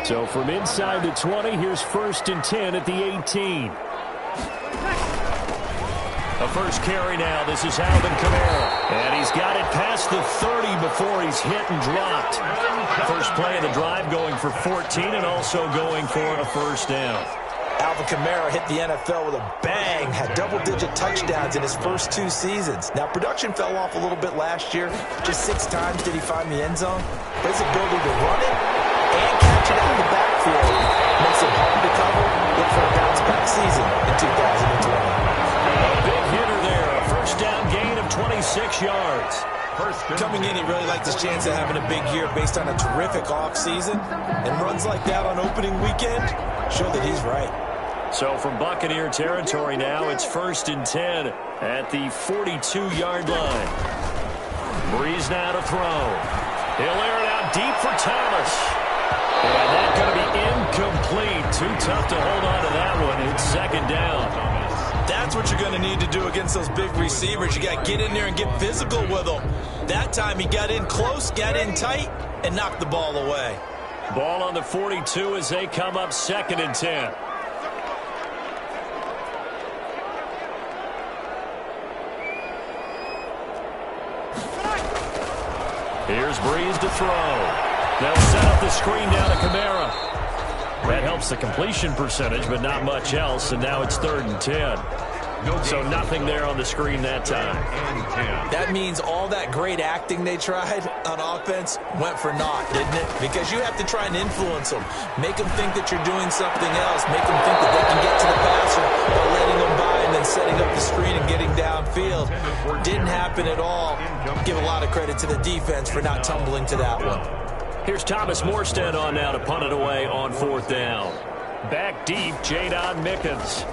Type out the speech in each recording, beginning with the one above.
So from inside the 20, here's 1st and 10 at the 18. The first carry now. This is Alvin Kamara. And he's got it past the 30 before he's hit and dropped. First play of the drive going for 14 and also going for a first down. Alvin Kamara hit the NFL with a bang, had double-digit touchdowns in his first 2 seasons. Now, production fell off a little bit last year. Just 6 times did he find the end zone. But his ability to run it and catch it out of the backfield makes it hard to cover. Look for a bounce-back season in 2020. A big hitter there, a first down gain of 26 yards. Coming in, he really liked his chance of having a big year based on a terrific offseason. And runs like that on opening weekend show that he's right. So from Buccaneer territory now, it's 1st and 10 at the 42-yard line. Breeze now to throw. He'll air it out deep for Thomas. And that's going to be incomplete. Too tough to hold on to that one. It's 2nd down. That's what you're going to need to do against those big receivers. You got to get in there and get physical with them. That time he got in close, got in tight, and knocked the ball away. Ball on the 42 as they come up 2nd and 10. Here's Breeze to throw. They'll set up the screen down to Kamara. That helps the completion percentage, but not much else, and now it's 3rd and 10. So nothing there on the screen that time. That means all that great acting they tried on offense went for naught, didn't it? Because you have to try and influence them. Make them think that you're doing something else. Make them think that they can get to the passer by letting them by and then setting up the screen and getting downfield. Didn't happen at all. Give a lot of credit to the defense for not tumbling to that one. Here's Thomas Morstead on now to punt it away on 4th down. Back deep, Jadon Mickens.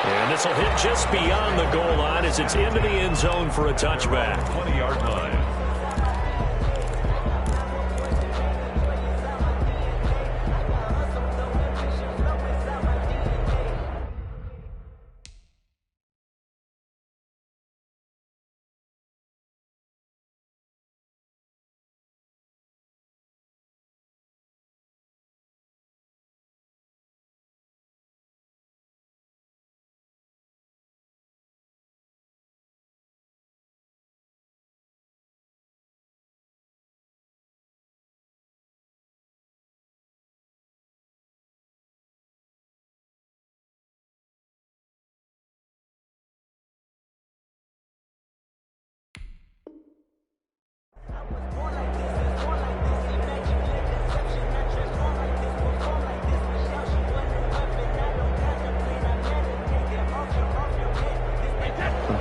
And this will hit just beyond the goal line as it's into the end zone for a touchback. 20-yard line.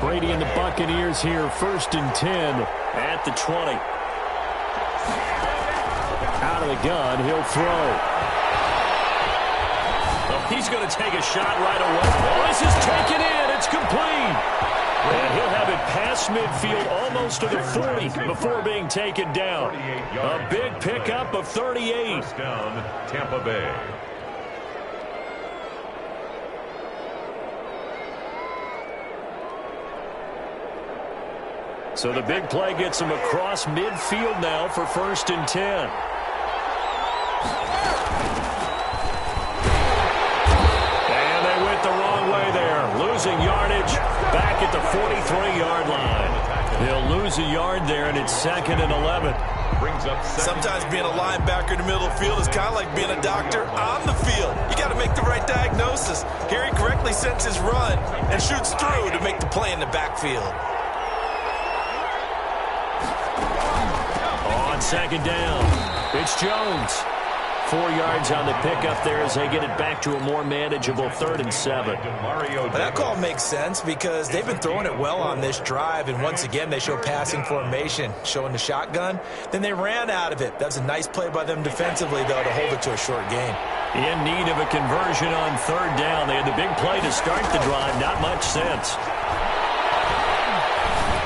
Brady and the Buccaneers here, 1st and 10 at the 20. Out of the gun, he'll throw. Oh, he's going to take a shot right away. Oh, this is taken in. It's complete. And he'll have it past midfield almost to the 40 before being taken down. A big pickup of 38. First down, Tampa Bay. So the big play gets him across midfield now for 1st and 10. And they went the wrong way there. Losing yardage back at the 43-yard line. They'll lose a yard there, and it's 2nd and 11. Sometimes being a linebacker in the middle of the field is kind of like being a doctor on the field. You got to make the right diagnosis. Here he correctly sets his run and shoots through to make the play in the backfield. On 2nd down, it's Jones. 4 yards on the pickup there as they get it back to a more manageable 3rd and 7. But that call makes sense because they've been throwing it well on this drive, and once again they show passing formation, showing the shotgun. Then they ran out of it. That was a nice play by them defensively, though, to hold it to a short game. In need of a conversion on 3rd down. They had the big play to start the drive. Not much sense.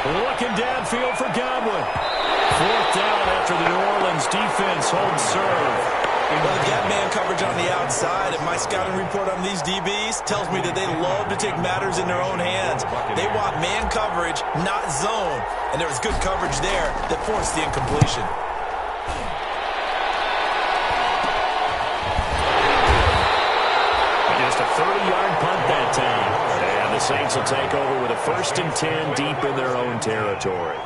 Looking downfield for Godwin. 4th down after the New Orleans defense holds serve. Well, get man coverage on the outside, and my scouting report on these DBs tells me that they love to take matters in their own hands. They want man coverage, not zone. And there was good coverage there that forced the incompletion. Just a 30-yard punt that time. And the Saints will take over with a 1st and 10 deep in their own territory.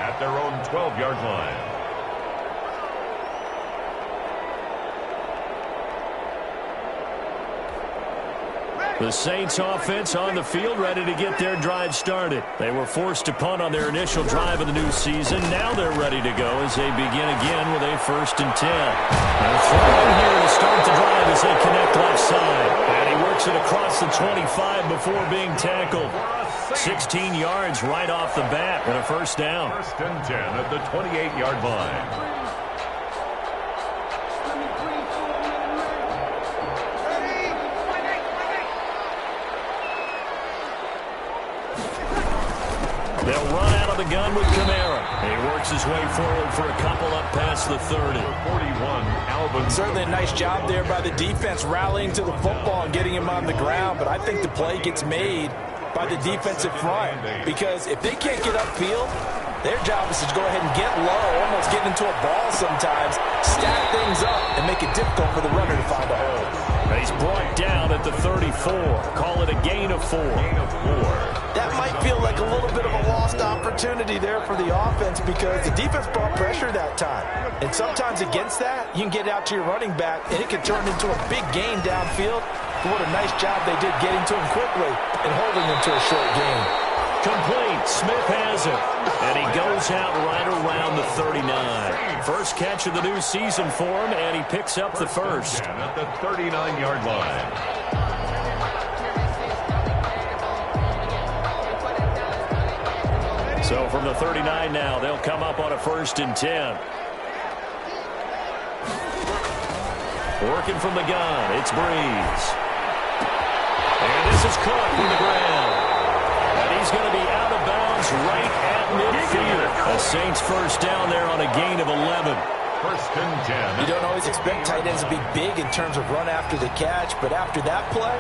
At their own 12-yard line. The Saints offense on the field, ready to get their drive started. They were forced to punt on their initial drive of the new season. Now they're ready to go as they begin again with a 1st and 10. They're throwing here to start the drive as they connect left side. And he works it across the 25 before being tackled. 16 yards right off the bat and a 1st down. 1st and 10 at the 28-yard line. They'll run out of the gun with Kamara. He works his way forward for a couple up past the 30. 41, Alvin. Certainly a nice job there by the defense rallying to the football and getting him on the ground. But I think the play gets made by the defensive front, because if they can't get upfield, their job is to go ahead and get low, almost get into a ball sometimes, stack things up, and make it difficult for the runner to find a hole. He's brought down at the 34. Call it a gain of 4. That might feel like a little bit of a lost opportunity there for the offense, because the defense brought pressure that time. And sometimes against that, you can get out to your running back, and it can turn into a big gain downfield. But what a nice job they did getting to him quickly and holding him to a short gain. Complete. Smith has it. And he goes out right around the 39. First catch of the new season for him, and he picks up the 1st. At the 39-yard line. So from the 39 now, they'll come up on a 1st and 10. Working from the gun, it's Breeze. And this is caught from the ground. And he's going to be out of bounds right at midfield. The Saints 1st down there on a gain of 11. 1st and 10. You don't always expect tight ends to be big in terms of run after the catch, but after that play,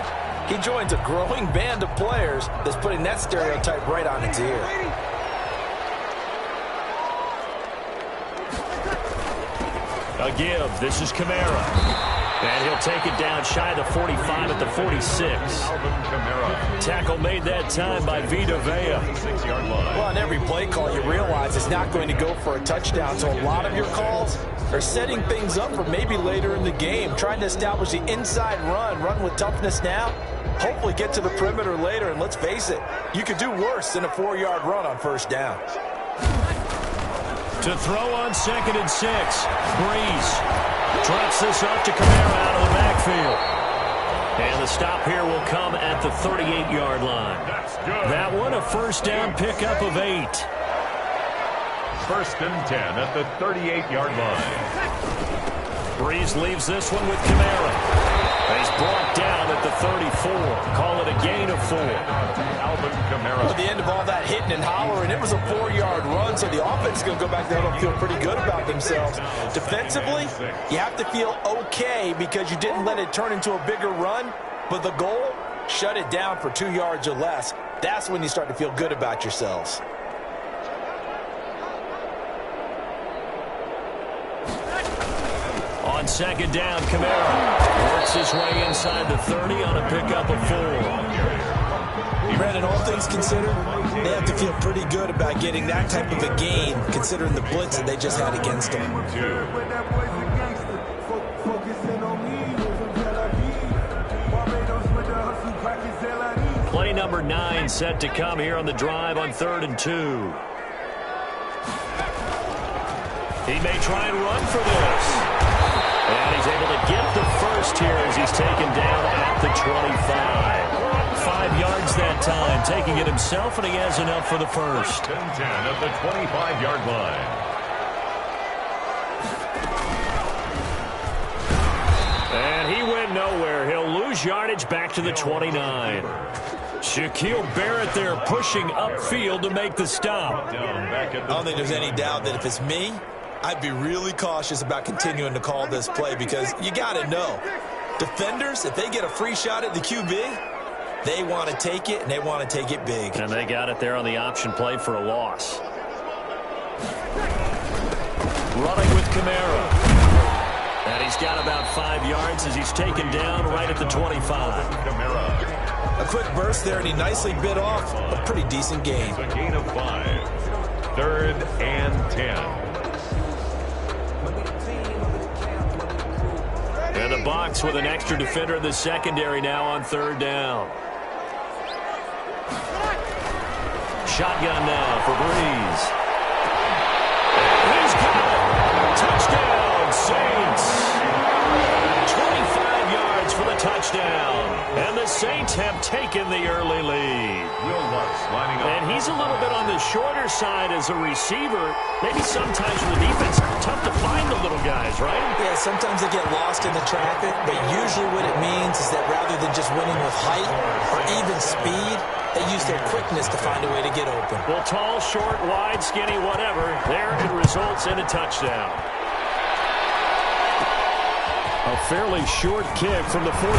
he joins a growing band of players that's putting that stereotype right on its ear. A give. This is Kamara. And he'll take it down shy of the 45 at the 46. Tackle made that time by Vita Vea. 6-yard line. Well, on every play call, you realize it's not going to go for a touchdown. So a lot of your calls are setting things up for maybe later in the game, trying to establish the inside run with toughness now, hopefully get to the perimeter later. And let's face it, you could do worse than a 4-yard run on 1st down. To throw on 2nd and 6. Breeze drops this up to Kamara out of the backfield. And the stop here will come at the 38-yard line. That's good. That one a 1st down pickup of 8. 1st and 10 at the 38-yard line. Breeze leaves this one with Kamara. He's brought down at the 34. Call it a gain of 4. Alvin Kamara. At the end of all that hitting and hollering, it was a 4-yard run, so the offense is going to go back there and feel pretty good about themselves. Defensively, you have to feel okay because you didn't let it turn into a bigger run, but the goal, shut it down for 2 yards or less. That's when you start to feel good about yourselves. On 2nd down, Kamara works his way inside the 30 on a pickup of 4. Brandon, all things considered, they have to feel pretty good about getting that type of a gain, considering the blitz that they just had against them. Play number 9 set to come here on the drive on 3rd and 2. He may try and run for this. And he's able to get the 1st here as he's taken down at the 25. 5 yards that time, taking it himself, and he has enough for the 1st. 10 at the 25-yard line. And he went nowhere. He'll lose yardage back to the 29. Shaquille Barrett there pushing upfield to make the stop. I don't think there's any doubt that if it's me, I'd be really cautious about continuing to call this play because you got to know, defenders, if they get a free shot at the QB, they want to take it, and they want to take it big. And they got it there on the option play for a loss. Running with Kamara. And he's got about 5 yards as he's taken down right at the 25. A quick burst there, and he nicely bit off a pretty decent gain. It's a gain of 5. 3rd and 10. And the box with an extra defender in the secondary now on 3rd down. Shotgun now for Breeze. He's got it. Touchdown, Saints. 25 yards for the touchdown. And the Saints have taken the early lead. And he's a little bit on the shorter side as a receiver. Maybe sometimes for the defense, tough to find the little guys, right? Yeah, sometimes they get lost in the traffic, but usually what it means is that rather than just winning with height or even speed, they use their quickness to find a way to get open. Well, tall, short, wide, skinny, whatever, there it results in a touchdown. A fairly short kick from the 14.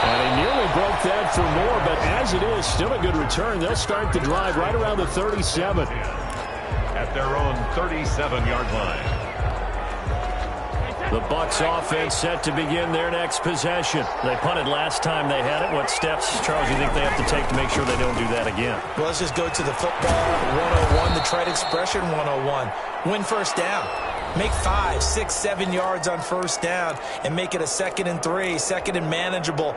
And he nearly broke that for more, but as it is, still a good return. They'll start the drive right around the 37. At their own 37-yard line. The Bucs offense set to begin their next possession. They punted last time they had it. What steps, Charles, you think they have to take to make sure they don't do that again? Well, let's just go to the football 101, the trite expression 101. Win first down. Make 5, 6, 7 yards on first down and make it a 2nd and 3, 2nd and manageable.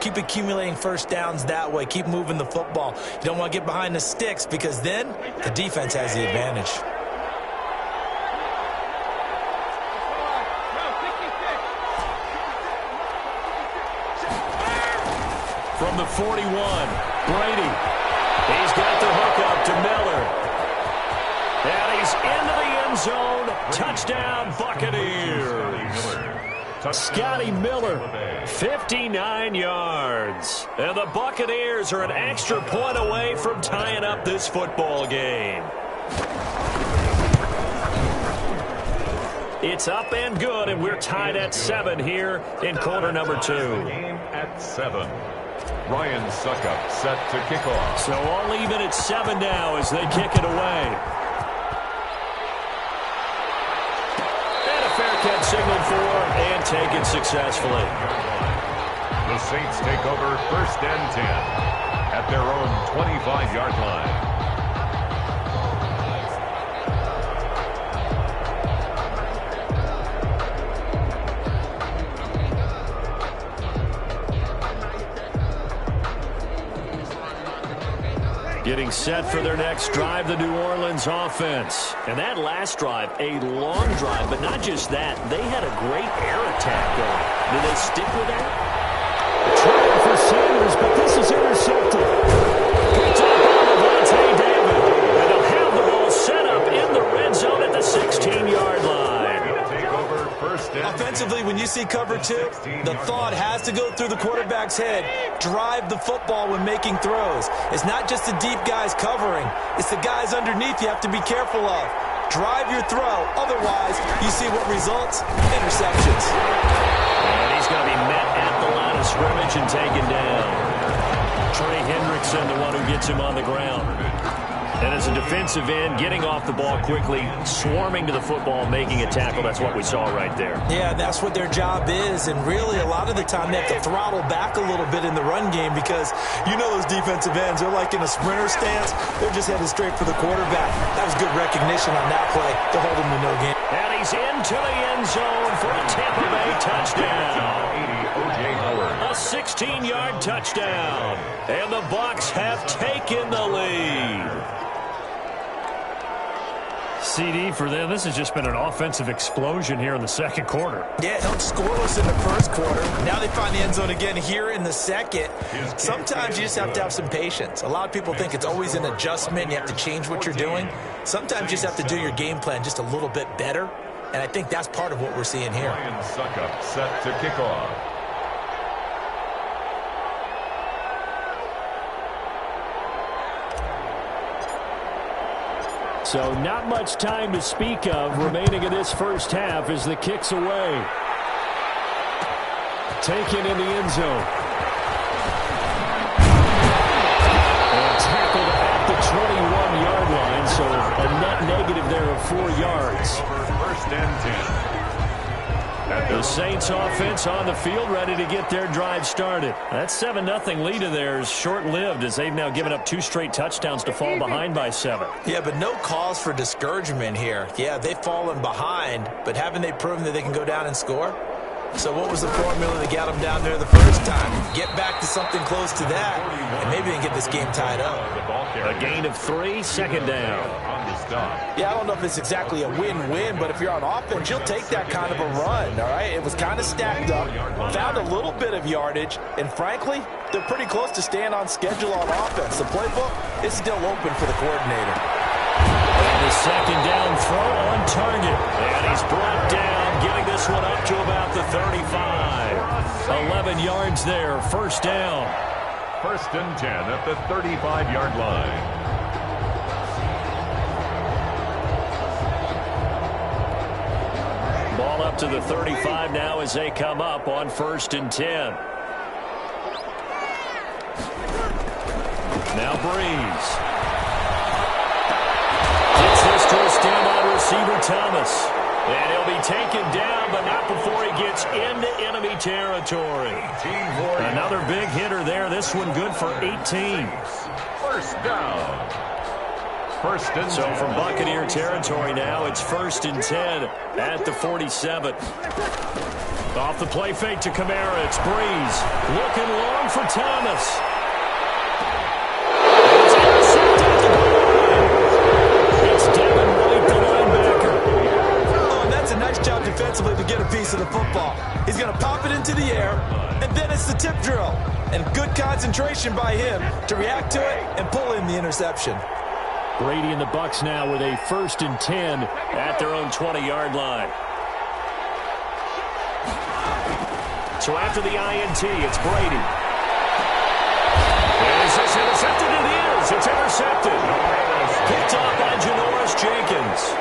Keep accumulating first downs that way. Keep moving the football. You don't want to get behind the sticks because then the defense has the advantage. From the 41, Brady. He's got the hook up to Miller. And he's into the end zone. Touchdown, Buccaneers. Scotty Miller, 59 yards. And the Buccaneers are an extra point away from tying up this football game. It's up and good, and we're tied at 7 here in quarter number 2. Game at 7. Ryan Suckup set to kick off. So all even at 7 now as they kick it away. And a fair catch signaled for and taken successfully. The Saints take over 1st and 10 at their own 25-yard line. Getting set for their next drive, the New Orleans offense. And that last drive, a long drive, but not just that. They had a great air attack going. Did they stick with that? Trying for Sanders, but this is intercepted. Picked up on Devontae David. And they'll have the ball set up in the red zone at the 16-yard line. Offensively, when you see cover 2, the thought has to go through the quarterback's head. Drive the football when making throws. It's not just the deep guys covering. It's the guys underneath you have to be careful of. Drive your throw. Otherwise, you see what results? Interceptions. And he's going to be met at the line of scrimmage and taken down. Trey Hendrickson, the one who gets him on the ground. And as a defensive end, getting off the ball quickly, swarming to the football, making a tackle, that's what we saw right there. Yeah, that's what their job is, and really a lot of the time they have to throttle back a little bit in the run game because you know those defensive ends, they're like in a sprinter stance, they're just headed straight for the quarterback. That was good recognition on that play to hold him to no gain. And he's into the end zone for a Tampa Bay touchdown. A 16-yard touchdown. And the Bucs have taken the lead. CD for them. This has just been an offensive explosion here in the second quarter. Yeah, don't scoreless in the first quarter. Now they find the end zone again here in the second. Sometimes you just have to have some patience. A lot of people think it's always an adjustment. You have to change what you're doing. Sometimes you just have to do your game plan just a little bit better. And I think that's part of what we're seeing here. Ryan Suckup set to kick off. So not much time to speak of remaining in this first half as the kick's away. Taken in the end zone. And tackled at the 21-yard line, so a net negative there of 4 yards. First and 10. The Saints offense on the field ready to get their drive started. That 7-0 lead of theirs short-lived as they've now given up 2 straight touchdowns to fall behind by 7. Yeah, but no cause for discouragement here. Yeah, they've fallen behind, but haven't they proven that they can go down and score? So what was the formula that got them down there the first time? Get back to something close to that, and maybe they can get this game tied up. A gain of 3, second down. Yeah, I don't know if it's exactly a win-win, but if you're on offense, you'll take that kind of a run, all right? It was kind of stacked up, found a little bit of yardage, and frankly, they're pretty close to staying on schedule on offense. The playbook is still open for the coordinator. And the second down throw on target. And he's brought down, getting this one up to about the 35. 11 yards there, first down. First and 10 at the 35-yard line. Ball up to the 35 now as they come up on first and 10. Now Breeze. Gets this to a standout receiver, Thomas. And he'll be taken down, but not before he gets into enemy territory. Another big hitter there. This one good for 18. First down. First and 10. So from Buccaneer territory now, it's first and 10 at the 47. Off the play fake to Kamara. It's Breeze. Looking long for Thomas. It's intercepted at the goal line. It's Devin White, the linebacker. Oh, and that's a nice job defensively to get a piece of the football. He's going to pop it into the air, and then it's the tip drill. And good concentration by him to react to it and pull in the interception. Brady and the Bucs now with a first and 10 at their own 20-yard line. So after the INT, it's Brady. Is this intercepted? It is. It's intercepted. Picked off by Janoris Jenkins.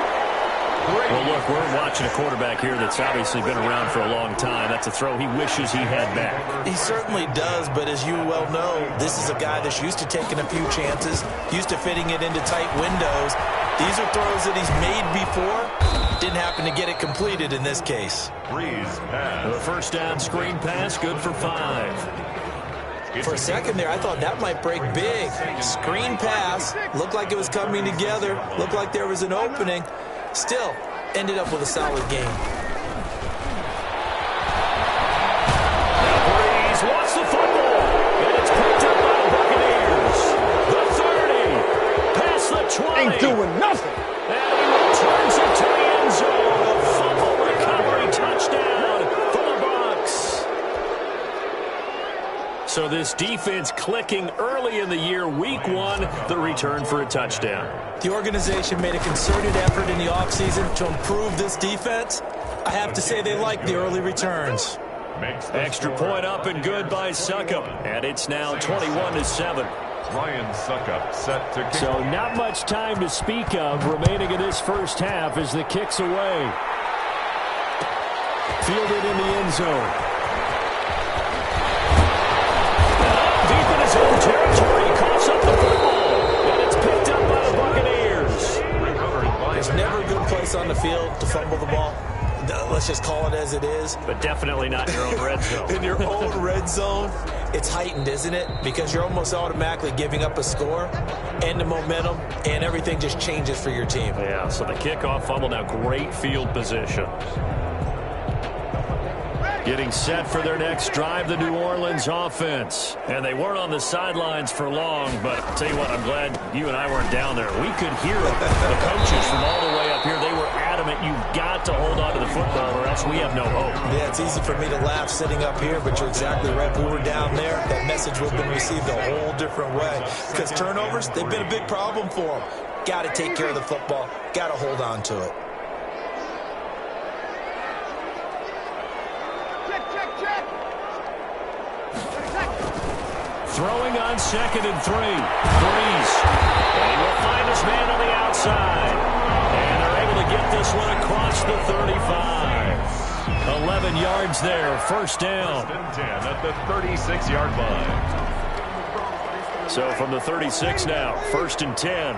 Well, look, we're watching a quarterback here that's obviously been around for a long time. That's a throw he wishes he had back. He certainly does, but as you well know, this is a guy that's used to taking a few chances, used to fitting it into tight windows. These are throws that he's made before. Didn't happen to get it completed in this case. Breeze pass. The first down screen pass, good for 5. For a second there, I thought that might break big. Screen pass, looked like it was coming together, looked like there was an opening. Still, ended up with a solid game. Breeze wants the football, and it's picked up by the Buccaneers. The 30, past the 20. Ain't doing nothing. And he returns it to the end zone. A fumble recovery touchdown for the Bucs. So this defense clicking early in the year, week 1, the return for a touchdown. The organization made a concerted effort in the offseason to improve this defense. I have to say they like the early returns. Extra point up and good by Succop. And it's now 21-7. Ryan Succop set to kick. So not much time to speak of remaining in this first half as the kick's away. Fielded in the end zone. Deep in his own territory, he coughs up the football. And it's picked up by the Buccaneers. There's never a good place on the field to fumble the ball. Let's just call it as it is. But definitely not in your own red zone. In your own red zone, it's heightened, isn't it? Because you're almost automatically giving up a score and the momentum, and everything just changes for your team. Yeah, so the kickoff fumble, now great field position. Getting set for their next drive, the New Orleans offense. And they weren't on the sidelines for long, but I'll tell you what, I'm glad you and I weren't down there. We could hear the coaches from all the way up here. They were adamant, you've got to hold on to the football or else we have no hope. Yeah, it's easy for me to laugh sitting up here, but you're exactly right. If we were down there, that message would have been received a whole different way. Because turnovers, they've been a big problem for them. Got to take care of the football. Got to hold on to it. Throwing on 2nd and 3. Breeze. And he will find his man on the outside. able to get this one across the 35. 11 yards there, first down. First and 10 at the 36-yard line. So from the 36 now, first and 10.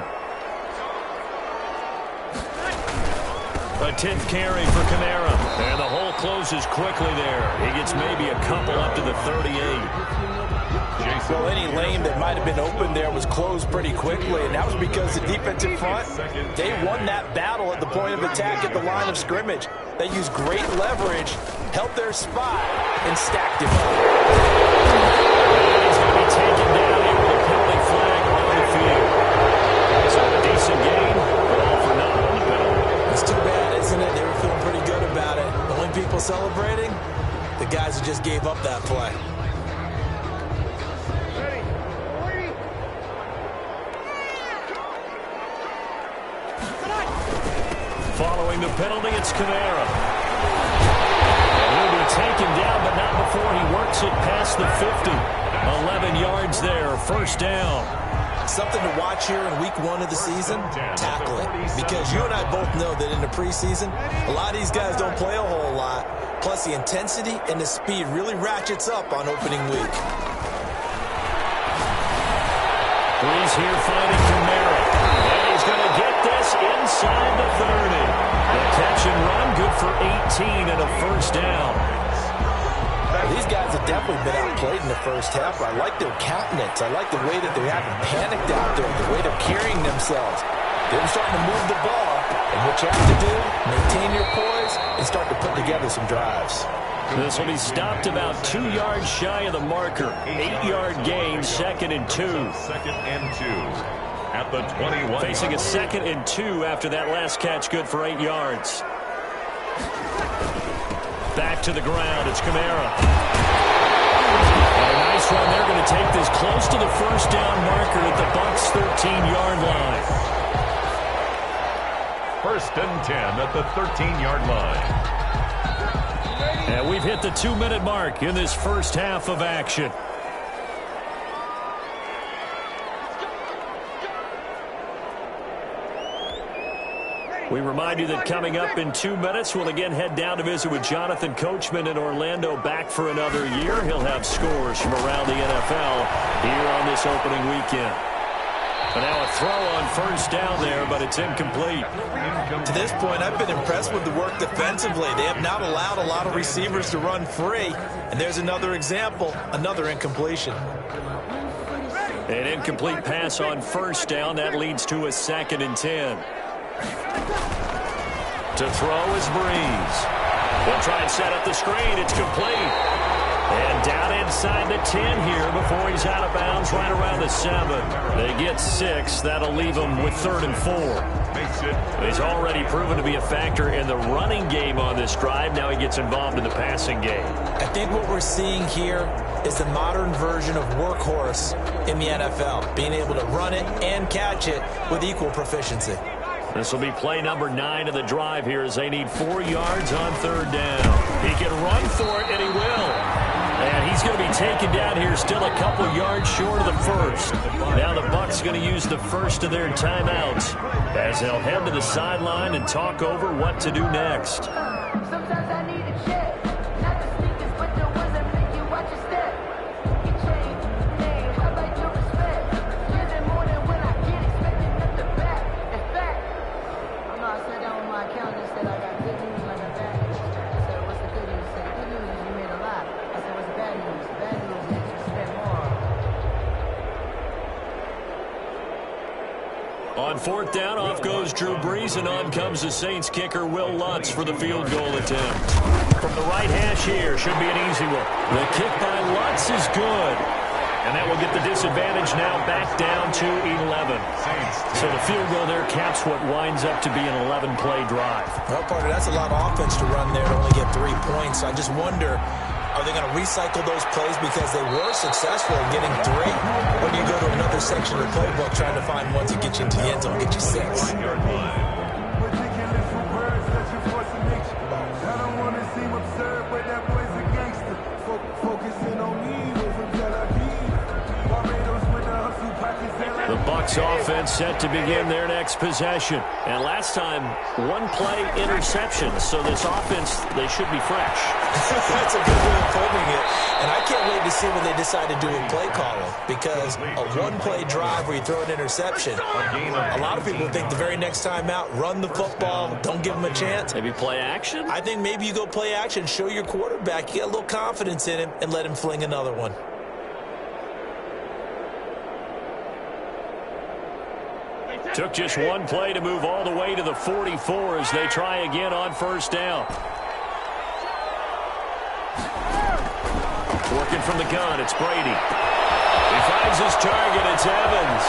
A 10th carry for Kamara. And the hole closes quickly there. He gets maybe a couple up to the 38. Well, any lane that might have been open there was closed pretty quickly, and that was because the defensive front, they won that battle at the point of attack at the line of scrimmage. They used great leverage, held their spot, and stacked him up. He's going to be taken down here with a penalty flag on the field. So a decent game, but all for naught on the penalty. It's too bad, isn't it? They were feeling pretty good about it. The only people celebrating, the guys who just gave up that play. Following the penalty, it's Kamara. And he'll be taken down, but not before he works it past the 50. 11 yards there, first down. Something to watch here in week 1 of the season, tackling. Because you and I both know that in the preseason, a lot of these guys don't play a whole lot. Plus, the intensity and the speed really ratchets up on opening week. Breeze here finding Kamara. And he's going to get this inside the 30. The catch and run, good for 18 and a first down. These guys have definitely been outplayed in the first half. I like their countenance. I like the way that they haven't panicked out there, the way they're carrying themselves. They're starting to move the ball. And what you have to do, maintain your poise and start to put together some drives. This will be stopped about 2 yards shy of the marker. 8-yard gain, second and 2. Second and 2 at the 21. Facing a second and 2 after that last catch, good for 8 yards. Back to the ground, it's Kamara. And a nice run. They're going to take this close to the first down marker at the Bucs' 13-yard line. First and 10 at the 13-yard line. And we've hit the 2-minute mark in this first half of action. We remind you that coming up in 2 minutes, we'll again head down to visit with Jonathan Coachman in Orlando, back for another year. He'll have scores from around the NFL here on this opening weekend. And now a throw on first down there, but it's incomplete. To this point, I've been impressed with the work defensively. They have not allowed a lot of receivers to run free. And there's another example, another incompletion. An incomplete pass on first down. That leads to a second and 10. To throw is Breeze. They'll try and set up the screen. It's complete. And down inside the 10 here before he's out of bounds, right around the 7. They get 6. That'll leave him with 3rd and 4. He's already proven to be a factor in the running game on this drive. Now he gets involved in the passing game. I think what we're seeing here is the modern version of workhorse in the NFL, being able to run it and catch it with equal proficiency. This will be play number 9 of the drive here as they need 4 yards on 3rd down. He can run for it, and he will. And he's going to be taken down here still a couple yards short of the first. Now the Bucs going to use the first of their timeouts as they'll head to the sideline and talk over what to do next. Sometimes I need a check, not the sneakers, but the ones that make you watch your step. Get change, hey, how about your respect? Giving more than when I get expected at the back. In fact, I know I sat down with my accountant and said I got good news and I got bad news. I said, what's the good news? He said, the good news is you made a lot. I said, what's the bad news? The bad news is you spent more. On 4th down, off goes Drew Brees, and on comes the Saints kicker Will Lutz for the field goal attempt. From the right hash here, should be an easy one. The kick by Lutz is good. And that will get the disadvantage now back down to 11. So the field goal there caps what winds up to be an 11-play drive. Well, partner, that's a lot of offense to run there to only get 3 points. So I just wonder, are they going to recycle those plays because they were successful in getting 3? Or do you go to another section of the playbook trying to find ones that get you into the end zone and get you 6? The Bucs offense set to begin their next possession. And last time, one-play interception. So this offense, they should be fresh. That's a good way of putting it. And I can't wait to see what they decide to do with play calling. Because a one-play drive where you throw an interception, a lot of people think the very next time out, run the football, don't give them a chance. Maybe play action? I think maybe you go play action, show your quarterback, you get a little confidence in him, and let him fling another one. Took just one play to move all the way to the 44 as they try again on first down. Working from the gun, it's Brady. He finds his target, it's Evans.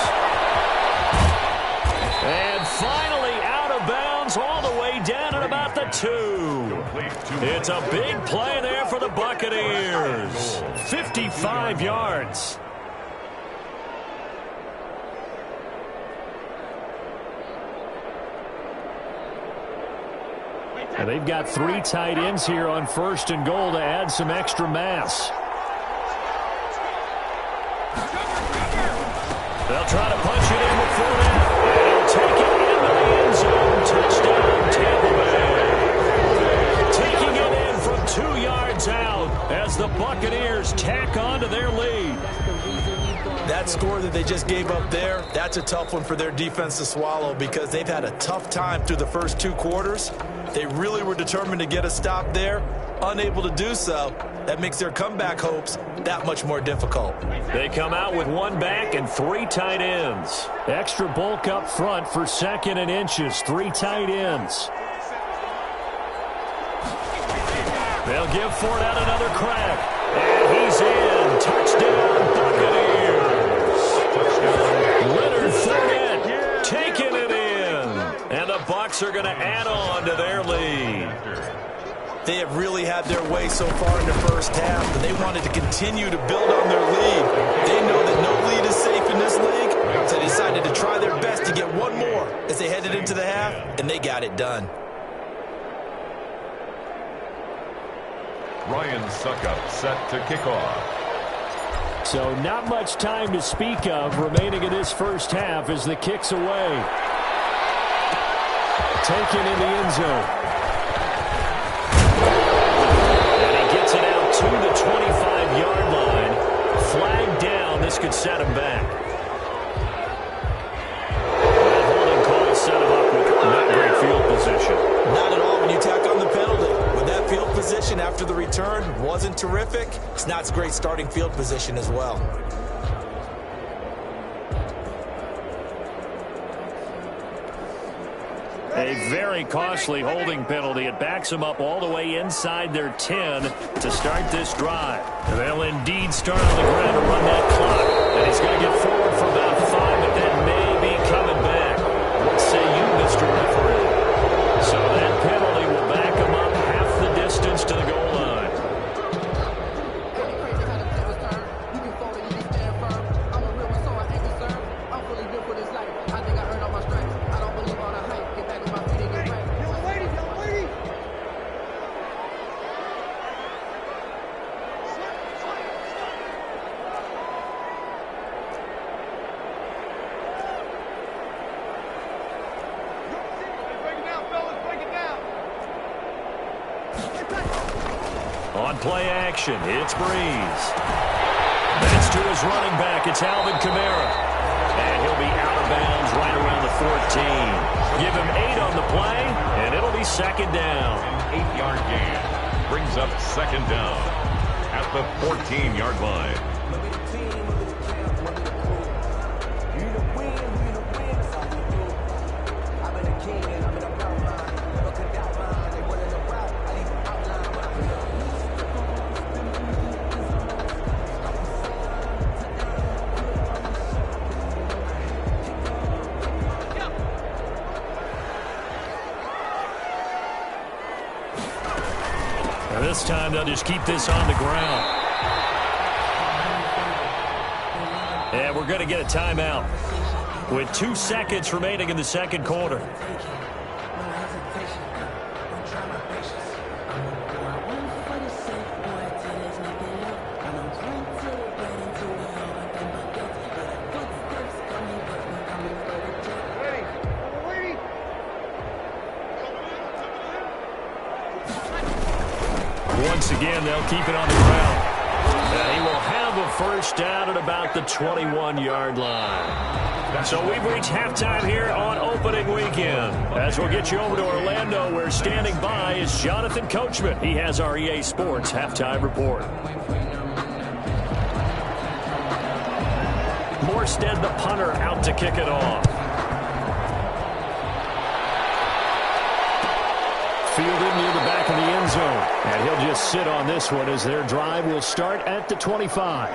And finally out of bounds all the way down at about the 2. It's a big play there for the Buccaneers. 55 yards. And they've got 3 tight ends here on first and goal to add some extra mass. They'll try to punch it in before that. And he'll take it into the end zone. Touchdown, Tampa Bay. Taking it in from 2 yards out as the Buccaneers tack on to their lead. That score that they just gave up there, that's a tough one for their defense to swallow because they've had a tough time through the first 2 quarters. They really were determined to get a stop there, unable to do so. That makes their comeback hopes that much more difficult. They come out with 1 back and 3 tight ends. Extra bulk up front for 2nd and inches, 3 tight ends. They'll give Fournette another crack. And he's in. Touchdown, Buccaneers. Leonard Fournette taking it in. And the Bucs are going to add on to their lead. They have really had their way so far in the first half, and they wanted to continue to build on their lead. They know that no lead is safe in this league, so they decided to try their best to get one more as they headed into the half, and they got it done. Ryan Suckup set to kick off. So not much time to speak of remaining in this first half as the kick's away. Taken in the end zone. And he gets it out to the 25-yard line. Flag down. This could set him back. That holding call set him up with not great field position. Not at all when you tack on the penalty. With that field position after the return wasn't terrific. It's not great starting field position as well. A very costly holding penalty. It backs them up all the way inside their 10 to start this drive. And they'll indeed start on the ground to run that clock. And he's going to get forward for about 5, but that may be coming back. What say you, Mr. Referee? So that penalty will back him up half the distance to the goal line. On play action, it's Breeze. It's to his running back. It's Alvin Kamara. And he'll be out of bounds right around the 14. Give him 8 on the play, and it'll be 2nd down. An 8-yard gain brings up 2nd down at the 14-yard line. This time they'll just keep this on the ground. And we're going to get a timeout with 2 seconds remaining in the second quarter. Once again, they'll keep it on the ground. And he will have a first down at about the 21-yard line. So we've reached halftime here on opening weekend. As we'll get you over to Orlando, where standing by is Jonathan Coachman. He has our EA Sports halftime report. Morstead, the punter, out to kick it off. Fielded near the back of the end zone. And he'll just sit on this one as their drive will start at the 25.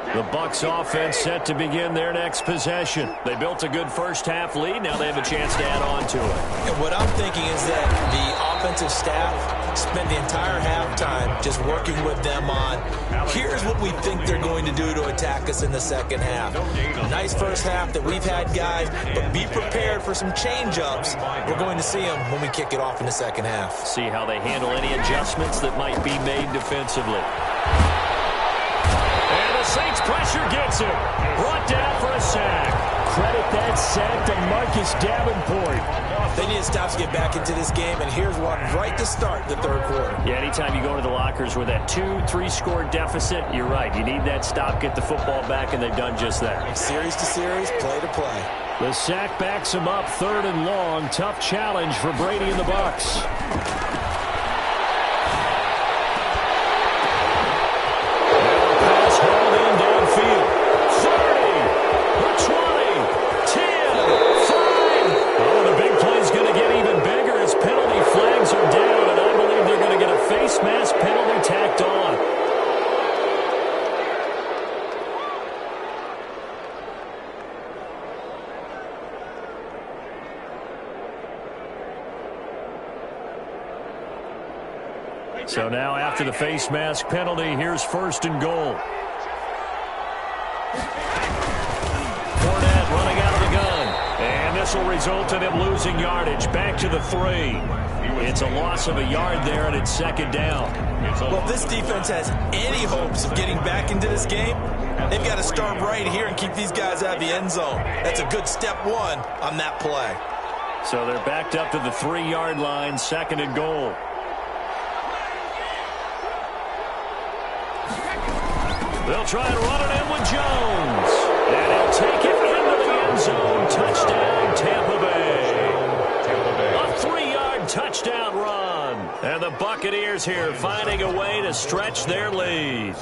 The Bucs offense set to begin their next possession. They built a good first-half lead. Now they have a chance to add on to it. And what I'm thinking is that the offensive staff spent the entire halftime just working with them on, here's what we think they're going to do to attack us in the second half. Nice first half that we've had, guys, but be prepared for some change-ups. We're going to see them when we kick it off in the second half. See how they handle any adjustments that might be made defensively. Saints pressure gets him. Brought down for a sack. Credit that sack to Marcus Davenport. They need to stop to get back into this game, and here's one right to start the third quarter. Yeah, anytime you go to the lockers with that 2-3 score deficit, you're right. You need that stop, get the football back, and they've done just that. Series to series, play to play. The sack backs him up, 3rd and long. Tough challenge for Brady and the Bucs. Mask penalty tacked on. So now after the face mask penalty, here's 1st and goal. Fournette running out of the gun. And this will result in him losing yardage. Back to the 3. It's a loss of a yard there, and it's 2nd down. Well, if this defense has any hopes of getting back into this game, they've got to start right here and keep these guys out of the end zone. That's a good step 1 on that play. So they're backed up to the 3-yard line, 2nd and goal. They'll try and run it in with Jones. And he'll take it into the end zone. Touchdown, Tampa Bay. A 3-yard touchdown run. And the Buccaneers here finding a way to stretch their lead.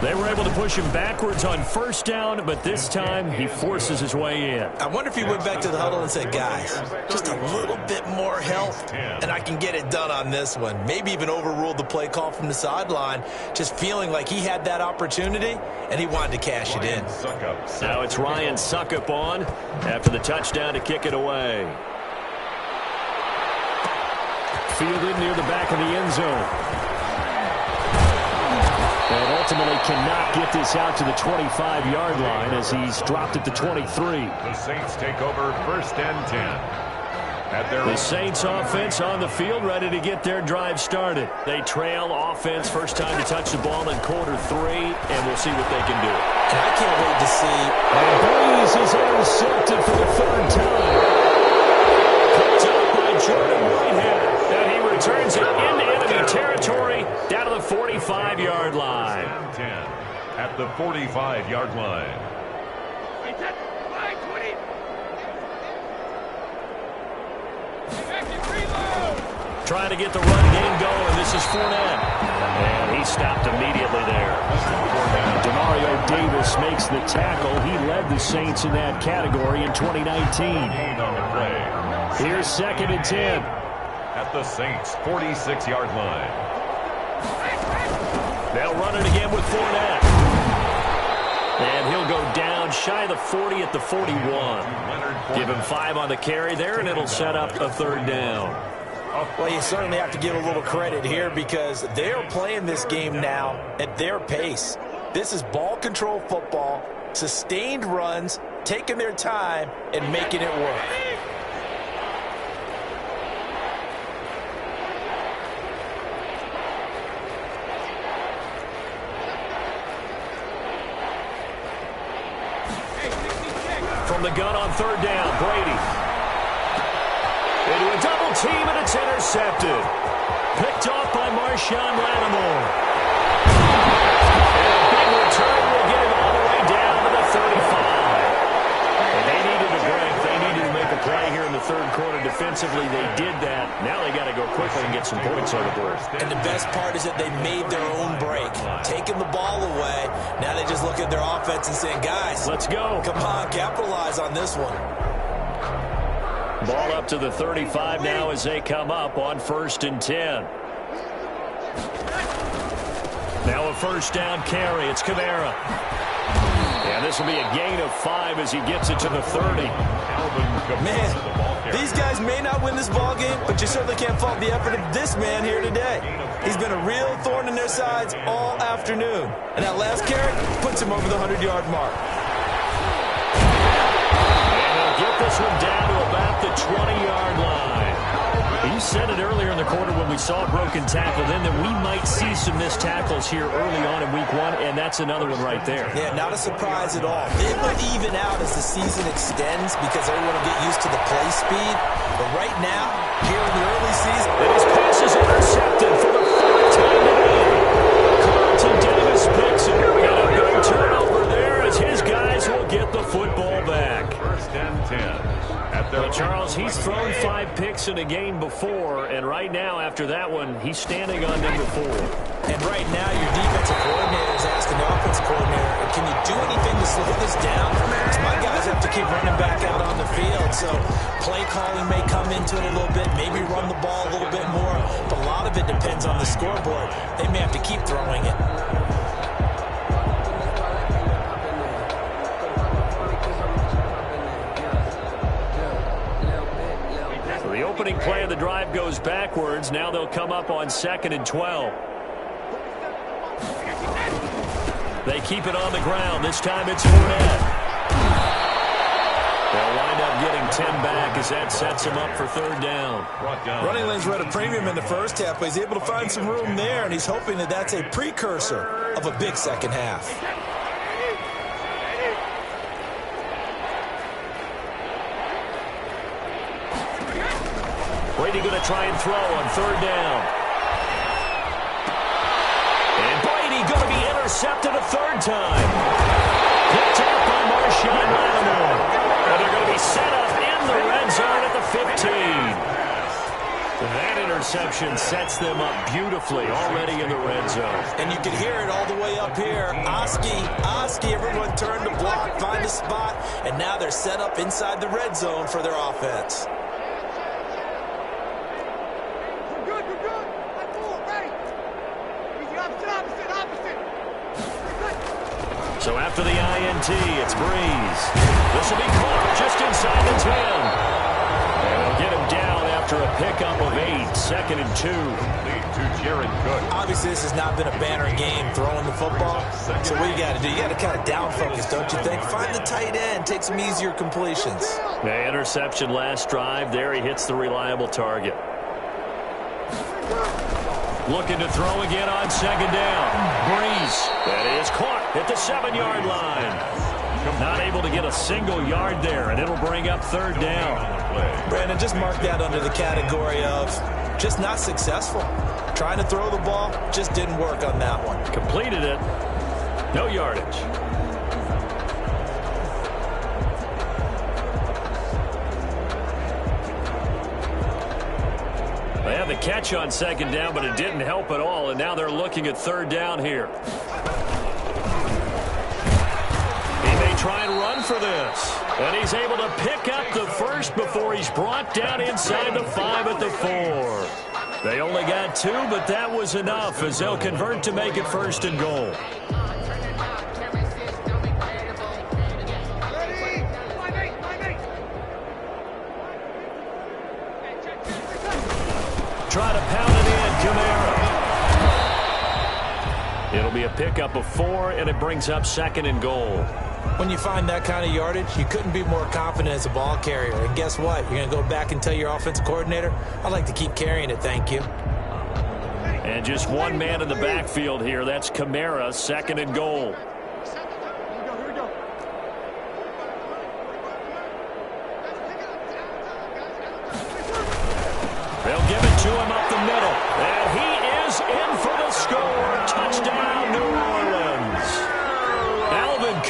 They were able to push him backwards on 1st down, but this time he forces his way in. I wonder if he went back to the huddle and said, guys, just a little bit more help, and I can get it done on this one. Maybe even overruled the play call from the sideline, just feeling like he had that opportunity, and he wanted to cash it in. Now it's Ryan Suckup on after the touchdown to kick it away. Fielded near the back of the end zone. And ultimately cannot get this out to the 25-yard line as he's dropped at the 23. The Saints take over 1st and 10. The Saints offense on the field ready to get their drive started. They trail offense first time to touch the ball in quarter 3, and we'll see what they can do. And I can't wait to see. And Breeze is intercepted for the 3rd time. Picked up by Jordan Whitehead. And he returns it into enemy territory down to the 45-yard line. 10 at the 45-yard line. Trying to get the run game going. This is Fournette. And he stopped immediately there. Demario Davis makes the tackle. He led the Saints in that category in 2019. Here's 2nd and 10. At the Saints' 46-yard line. They'll run it again with Fournette. And he'll go down shy of the 40 at the 41. Give him 5 on the carry there, and it'll set up a 3rd down. Well, you certainly have to give a little credit here because they're playing this game now at their pace. This is ball control football, sustained runs, taking their time, and making it work. From the gun on third down, Brady. Into a double team, and it's intercepted. Picked off by Marshawn Lattimore. And a big return will get him all the way down to the 35. And they needed a break. They needed to make a play here in the third quarter defensively. They did that. Now they got to go quickly and get some points on the board. And the best part is that they made their own break. Taking the ball away. Now they just look at their offense and saying, guys, let's go. Come on, capitalize on this one. Ball up to the 35 now as they come up on 1st and 10. Now a first down carry. It's Kamara. And this will be a gain of 5 as he gets it to the 30. Man, these guys may not win this ball game, but you certainly can't fault the effort of this man here today. He's been a real thorn in their sides all afternoon. And that last carry puts him over the 100-yard mark. Get this one down to about the 20-yard line. You said it earlier in the quarter when we saw a broken tackle then that we might see some missed tackles here early on in week 1, and that's another one right there. Yeah, not a surprise at all. It will even out as the season extends because everyone will get used to the play speed. But right now, here in the early season, and his pass is intercepted for the 4th time today. Carlton Davis picks it. And a big turnover there as his guys will get the football back. 1st and 10. Well, Charles, he's thrown 5 picks in a game before, and right now, after that one, he's standing on number 4. And right now, your defensive coordinator is asking the offensive coordinator, can you do anything to slow this down? Because my guys have to keep running back out on the field, so play calling may come into it a little bit, maybe run the ball a little bit more, but a lot of it depends on the scoreboard. They may have to keep throwing it. The opening play of the drive goes backwards. Now they'll come up on 2nd and 12. They keep it on the ground. This time it's Fournette. They'll wind up getting 10 back as that sets them up for 3rd down. Running lanes were at a premium in the first half, but he's able to find some room there, and he's hoping that that's a precursor of a big second half. Brady going to try and throw on 3rd down. And Brady going to be intercepted a 3rd time. Picked up by Marshawn Lattimore. And they're going to be set up in the red zone at the 15. That interception sets them up beautifully already in the red zone. And you can hear it all the way up here. Oski, everyone turned to block, find a spot, and now they're set up inside the red zone for their offense. So after the INT, it's Breeze. This will be caught just inside the 10. And they'll get him down after a pickup of 8, 2nd and 2. Lead to Jared Cook. Obviously, this has not been a banner game throwing the football. So what you got to do, you got to kind of down focus, don't you think? Find the tight end, take some easier completions. The interception last drive. There he hits the reliable target. Looking to throw again on 2nd down. Breeze. That is caught at the 7-yard line. Not able to get a single yard there, and it'll bring up 3rd down. Brandon, just mark that under the category of just not successful. Trying to throw the ball, just didn't work on that one. Completed it. No yardage. They had the catch on 2nd down, but it didn't help at all, and now they're looking at 3rd down here. He may try and run for this, and he's able to pick up the first before he's brought down inside the 5 at the 4. They only got 2, but that was enough as they'll convert to make it 1st and goal. Try to pound it in, Kamara. It'll be a pickup of 4, and it brings up 2nd and goal. When you find that kind of yardage, you couldn't be more confident as a ball carrier. And guess what? You're going to go back and tell your offensive coordinator, I'd like to keep carrying it, thank you. And just one man in the backfield here. That's Kamara, 2nd and goal.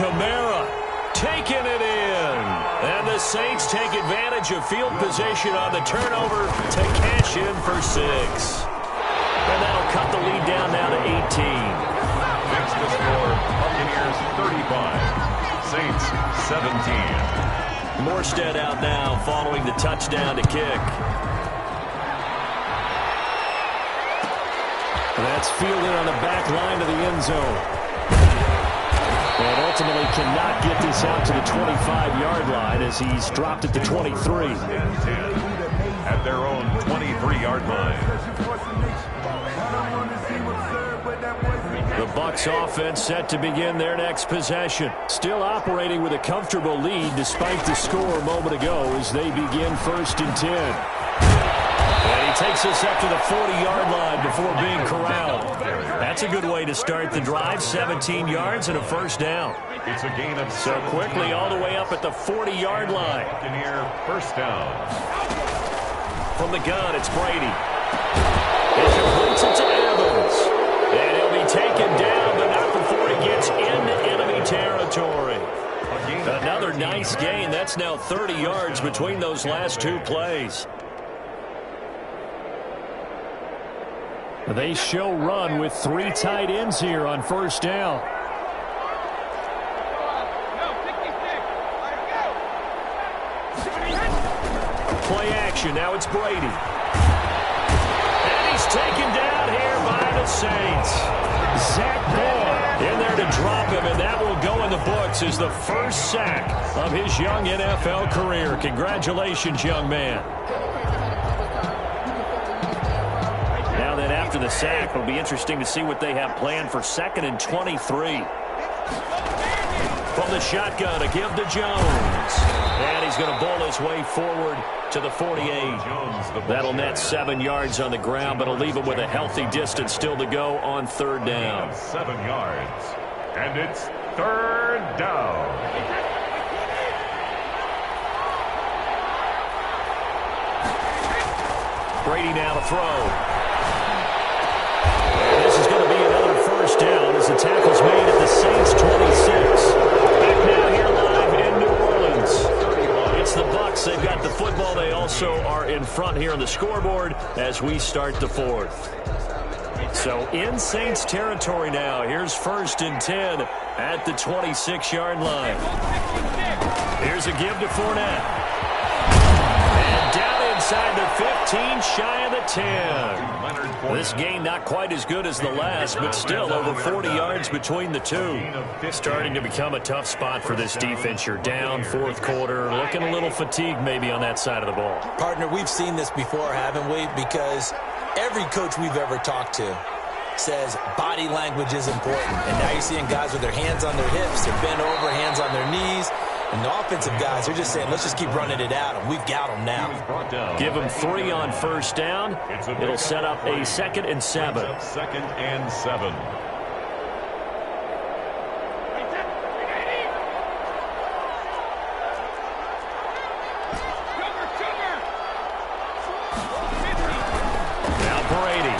Kamara taking it in. And the Saints take advantage of field position on the turnover to cash in for 6. And that'll cut the lead down now to 18. Next to score, Buccaneers 35, Saints 17. Morstead out now following the touchdown to kick. That's fielded on the back line of the end zone. And ultimately cannot get this out to the 25-yard line as he's dropped at the 23. At their own 23-yard line. The Bucs offense set to begin their next possession. Still operating with a comfortable lead despite the score a moment ago as they begin 1st and 10. And he takes us up to the 40-yard line before being corralled. That's a good way to start the drive. 17 yards and a 1st down. It's a gain of so quickly all the way up at the 40-yard line. Buccaneer 1st down. From the gun, it's Brady. He completes it to Evans. And he'll be taken down, but not before he gets into enemy territory. Another nice gain. That's now 30 yards between those last 2 plays. They show run with 3 tight ends here on 1st down. Play action. Now it's Brady. And he's taken down here by the Saints. Zach Ball in there to drop him, and that will go in the books as the first sack of his young NFL career. Congratulations, young man. Now then, after the sack, it'll be interesting to see what they have planned for 2nd and 23. From the shotgun, a give to Jones. And he's going to bowl his way forward to the 48. That'll net 7 yards on the ground, but it'll leave him with a healthy distance still to go on 3rd down. 7 yards. And it's 3rd down. Brady now to throw. And this is going to be another 1st down as the tackle's made at the Saints 26. Back now here live in New Orleans. It's the Bucs. They've got the football. They also are in front here on the scoreboard as we start the 4th. So in Saints territory now. Here's 1st and 10 at the 26-yard line. Here's a give to Fournette. And down inside the 15, shy of the 10. This game not quite as good as the last, but still over 40 yards between the two. Starting to become a tough spot for this defense. You're down 4th quarter, looking a little fatigued maybe on that side of the ball. Partner, we've seen this before, haven't we? Because every coach we've ever talked to says body language is important. And now you're seeing guys with their hands on their hips, they're bent over, hands on their knees. And the offensive guys are just saying, let's just keep running it out, and we've got them now. Give them 3 on 1st down. It'll set up a 2nd and 7. 2nd and 7. Now Brady.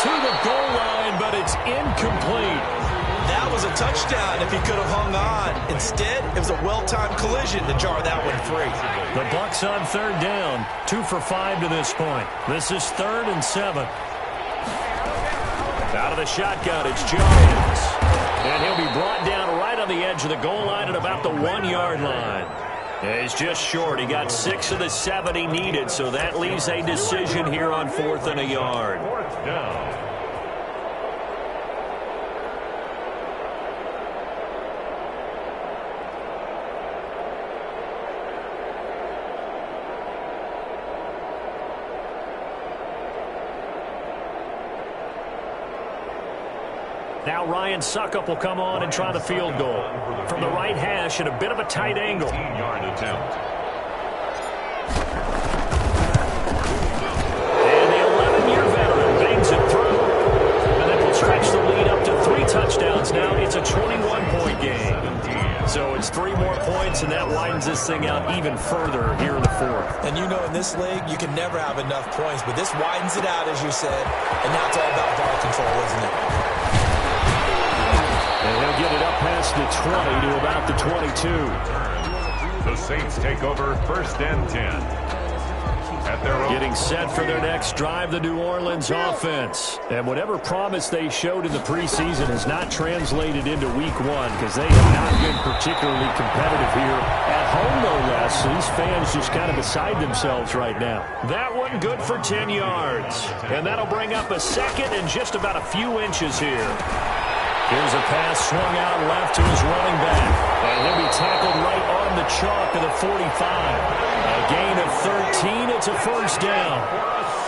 To the goal line, but it's incomplete. That was a touchdown if he could have hung on. Instead, it was a well-timed collision to jar that one free. The Bucs on 3rd down. 2 for 5 to this point. This is 3rd and 7. Out of the shotgun, it's Jones. And he'll be brought down right on the edge of the goal line at about the 1-yard line. And he's just short. He got 6 of the 7 he needed, so that leaves a decision here on 4th and a yard. 4th down. Now Ryan Suckup will come on and try the field goal. From the right hash at a bit of a tight angle. 15-yard attempt. And the 11-year veteran bangs it through. And that will stretch the lead up to 3 touchdowns now. It's a 21-point game. So it's 3 more points, and that widens this thing out even further here in the 4th. And you know in this league, you can never have enough points, but this widens it out, as you said. And now it's all about ball control, isn't it? And he'll get it up past the 20 to about the 22. The Saints take over 1st and 10. At their own. Getting set for their next drive, the New Orleans offense. And whatever promise they showed in the preseason has not translated into week one because they have not been particularly competitive here. At home, no less. These fans just kind of beside themselves right now. That one good for 10 yards. And that'll bring up a second and just about a few inches here. Here's a pass swung out left to his running back. And he'll be tackled right on the chalk of the 45. A gain of 13. It's a first down.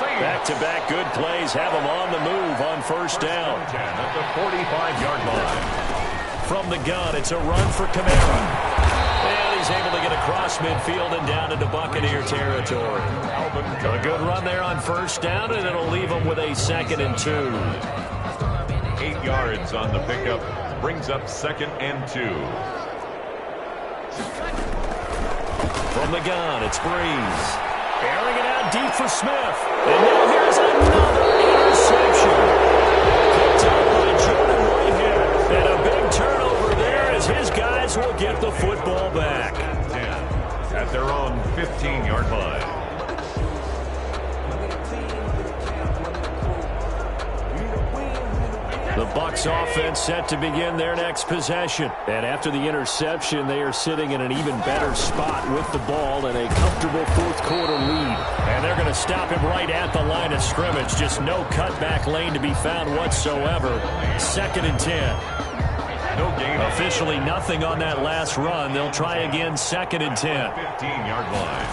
Back-to-back good plays have him on the move on first down. At the 45-yard line. From the gun, it's a run for Kamara. And he's able to get across midfield and down into Buccaneer territory. A good run there on first down, and it'll leave him with a 2nd and 2. 8 yards on the pickup. Brings up 2nd and 2. From the gun, it's Breeze. Airing it out deep for Smith. And now here's another interception. Picked up by Jordan Whitehead. And a big turnover there as his guys will get the football back. 10 at their own 15-yard line. The Bucs offense set to begin their next possession. And after the interception, they are sitting in an even better spot with the ball and a comfortable fourth-quarter lead. And they're going to stop him right at the line of scrimmage. Just no cutback lane to be found whatsoever. 2nd and 10. No gain. Officially nothing on that last run. They'll try again 2nd and 10. 15-yard line.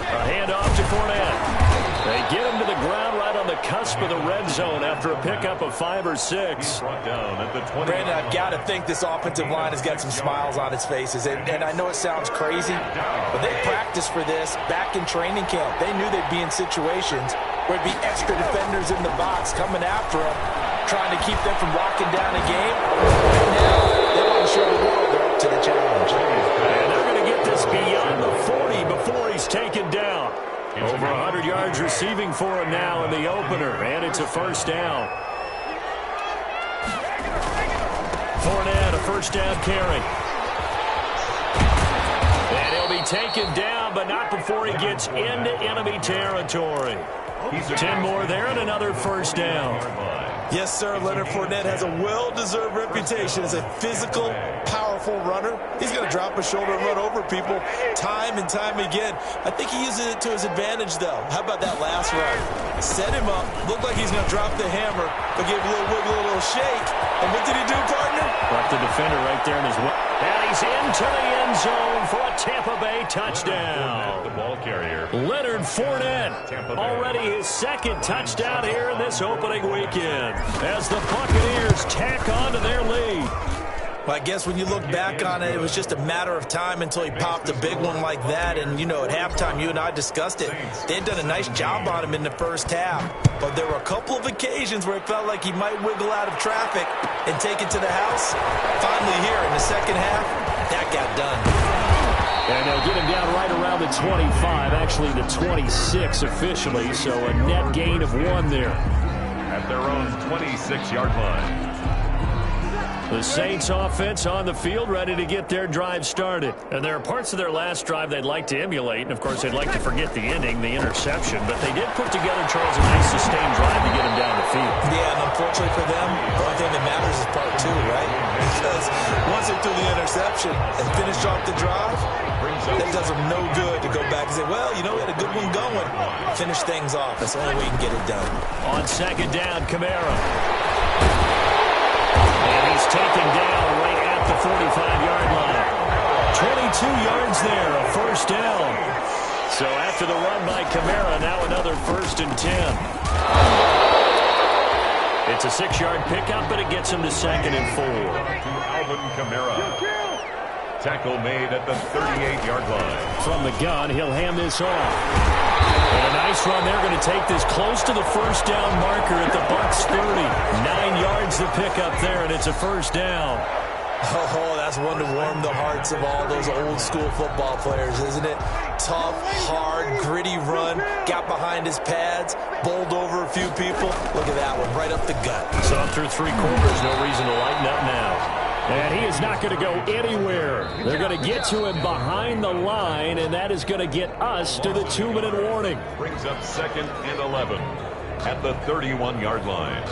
A handoff to Fournette. They get him to the ground right on the cusp of the red zone after a pickup of 5 or 6. Brought down at the 20. Brandon, I've got to think this offensive line has got some smiles on its faces. And I know it sounds crazy, but they practiced for this back in training camp. They knew they'd be in situations where it'd be extra defenders in the box coming after them, trying to keep them from locking down a game. Right now, they want to show the world they're up to the challenge. And they're going to get this beyond the 40 before he's taken down. Over 100 yards receiving for him now in the opener, and it's a first down. Fournette, a first down carry. And he'll be taken down, but not before he gets into enemy territory. 10 more there and another first down. Yes, sir. Leonard Fournette has a well-deserved reputation as a physical, powerful runner. He's going to drop his shoulder and run over people time and time again. I think he uses it to his advantage, though. How about that last run? Set him up. Looked like he's going to drop the hammer, but gave a little wiggle, a little shake. And what did he do, partner? Left the defender right there in his way. And he's into the end zone for a Tampa Bay touchdown. The ball carrier. Leonard Fournette, already his 2nd touchdown here in this opening weekend, as the Buccaneers tack on to their lead. Well, I guess when you look back on it, it was just a matter of time until he popped a big one like that. And, you know, at halftime, you and I discussed it. They had done a nice job on him in the first half. But there were a couple of occasions where it felt like he might wiggle out of traffic and take it to the house. Finally here in the second half, that got done. And they'll get him down right around the 25, actually the 26 officially. So a net gain of 1 there. At their own 26-yard line. The Saints offense on the field, ready to get their drive started. And there are parts of their last drive they'd like to emulate. And, of course, they'd like to forget the ending, the interception. But they did put together, Charles, a nice sustained drive to get him down the field. Yeah, and unfortunately for them, the only thing that matters is part 2, right? Because once they threw the interception and finished off the drive, that does them no good to go back and say, well, you know, we had a good one going. Finish things off. That's the only way you can get it done. On 2nd down, Kamara. And he's taken down right at the 45-yard line. 22 yards there, a first down. So after the run by Kamara, now another 1st and 10. It's a 6-yard pickup, but it gets him to 2nd and 4. Alvin Kamara. Tackle made at the 38-yard line. From the gun, he'll hand this off. And a nice run. They're going to take this close to the first down marker at the Bucs 30. 9 yards to pick up there, and it's a first down. Oh, that's one to warm the hearts of all those old school football players, isn't it? tough, hard, gritty run. Got behind his pads, bowled over a few people. Look at that one, right up the gut. So through 3 quarters, no reason to lighten up now. And he is not going to go anywhere. They're going to get to him behind the line, and that is going to get us to the 2-minute warning. Brings up 2nd and 11 at the 31-yard line.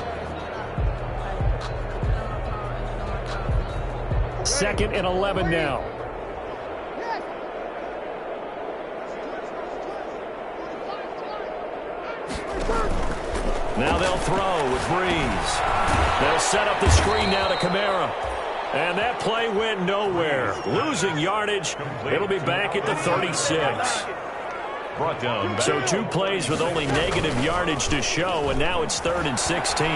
2nd and 11 now. Now they'll throw with Breeze. They'll set up the screen now to Kamara. And that play went nowhere. Losing yardage. It'll be back at the 36. Brought down. So 2 plays with only negative yardage to show, and now it's 3rd and 16.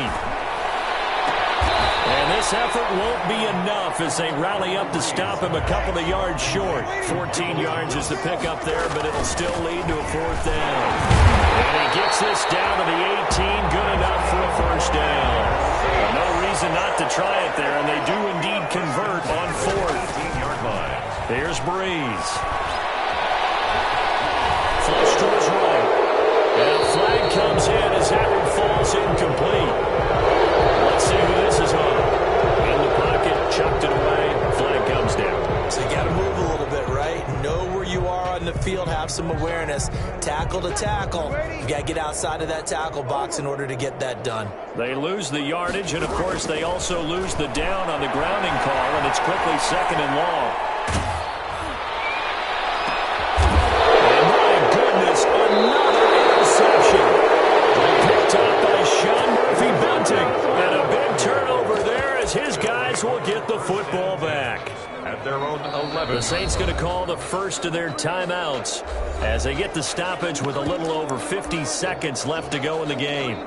And this effort won't be enough as they rally up to stop him a couple of yards short. 14 yards is the pickup there, but it'll still lead to a 4th down. And he gets this down to the 18, good enough for a 1st down. No reason not to try it there, and they do indeed convert on 4th. 18-yard line. Here's Breeze. Flush to his right. And a flag comes in as that one falls incomplete. Let's see who this is on. In the pocket, chucked it away. Flag comes down. So you got to move a little bit, right? Know where you are on the field, have some awareness. Tackle to tackle. You got to get outside of that tackle box in order to get that done. They lose the yardage, and of course they also lose the down on the grounding call, and it's quickly 2nd and long. And my goodness, another interception. Picked up by Sean Murphy-Bunting. And a big turnover there as his guys will get the football back. At their own 11. The Saints going to call the first of their timeouts as they get the stoppage with a little over 50 seconds left to go in the game.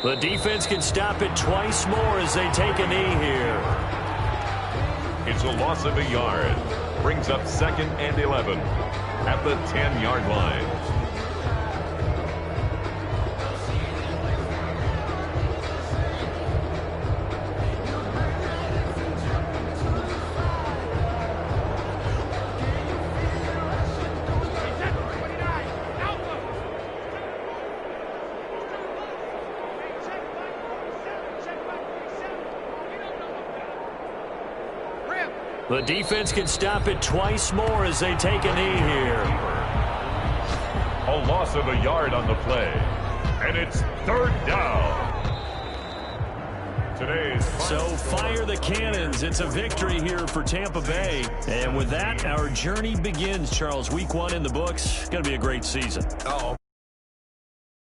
The defense can stop it twice more as they take a knee here. It's a loss of a yard. Brings up 2nd and 11 at the 10-yard line. The defense can stop it twice more as they take a knee here. A loss of a yard on the play. And it's 3rd down. So fire the cannons. It's a victory here for Tampa Bay. And with that, our journey begins, Charles. Week 1 in the books. It's going to be a great season. Uh-oh.